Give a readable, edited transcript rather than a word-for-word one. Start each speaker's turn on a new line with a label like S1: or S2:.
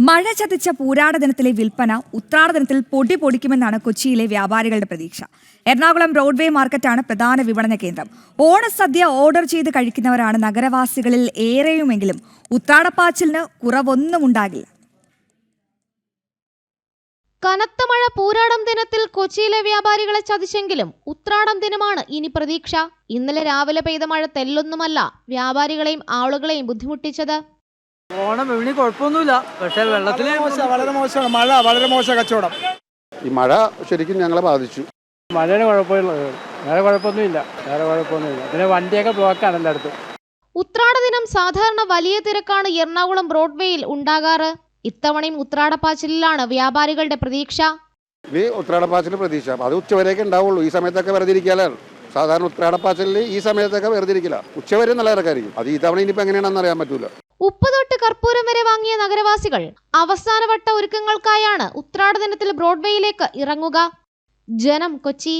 S1: മഴ ചതിച്ച പൂരാട ദിനത്തിലെ വിൽപ്പന ഉത്രാട ദിനത്തിൽ പൊടി പൊടിക്കുമെന്നാണ് കൊച്ചിയിലെ വ്യാപാരികളുടെ പ്രതീക്ഷ. എറണാകുളം ബ്രോഡ്വേ മാർക്കറ്റാണ് പ്രധാന വിപണന കേന്ദ്രം. ഓണസദ്യ ഓർഡർ ചെയ്ത് കഴിക്കുന്നവരാണ് നഗരവാസികളിൽ ഏറെയുമെങ്കിലും ഉത്രാടപ്പാച്ചിലിന് കുറവൊന്നും ഉണ്ടാകില്ല.
S2: കനത്ത മഴ പൂരാടം ദിനത്തിൽ കൊച്ചിയിലെ വ്യാപാരികളെ ചതിച്ചെങ്കിലും ഉത്രാടം ദിനമാണ് ഇനി പ്രതീക്ഷ. ഇന്നലെ രാവിലെ പെയ്ത മഴ തെല്ലൊന്നുമല്ല വ്യാപാരികളെയും ആളുകളെയും ബുദ്ധിമുട്ടിച്ചത്.
S3: ഓണം വിപണി കുഴപ്പമൊന്നുമില്ല, പക്ഷേ വെള്ളത്തിന്
S4: വളരെ മോശമാണ്. മഴ വളരെ മോശം കച്ചവടം.
S5: ഈ മഴ ശരിക്കും ഞങ്ങളെ ബാധിച്ചു.
S3: മഴയുടെ കുഴപ്പമുള്ളത് വേറെ കുഴപ്പമൊന്നുമില്ല. പിന്നെ വണ്ടിയൊക്കെ ബ്ലോക്കാണ് എല്ലായിടത്തും.
S2: ഉത്രാട ദിനം സാധാരണ വലിയ തിരക്കാണ് എറണാകുളം ബ്രോഡ്വേയിൽ ഉണ്ടാകാറ്. ഇത്തവണയും ഉത്രാടപ്പാച്ചിലാണ് വ്യാപാരികളുടെ പ്രതീക്ഷ.
S5: ഈ ഉത്രാടപ്പാച്ചിൽ പ്രതീക്ഷ അത് ഉച്ചവരെയൊക്കെ ഉണ്ടാവുള്ളൂ. ഈ സമയത്തൊക്കെ വെറുതെ ഇരിക്കാനാണ് സാധാരണ ഉത്രാടപ്പാച്ചിലിൽ. ഈ സമയത്തൊക്കെ വെറുതെ ഇരിക്കില്ല, ഉച്ചവരെ നല്ല ഇറക്കായിരിക്കും. അത് ഈ തവണ ഇനിയിപ്പോൾ എങ്ങനെയാണെന്ന് അറിയാൻ പറ്റൂല.
S2: ഉപ്പ് തൊട്ട് കർപ്പൂരം വരെ വാങ്ങിയ നഗരവാസികൾ അവസാനവട്ട ഒരുക്കങ്ങൾക്കായാണ് ഉത്രാട ദിനത്തിൽ ബ്രോഡ്വേയിലേക്ക് ഇറങ്ങുക. ജനം, കൊച്ചി.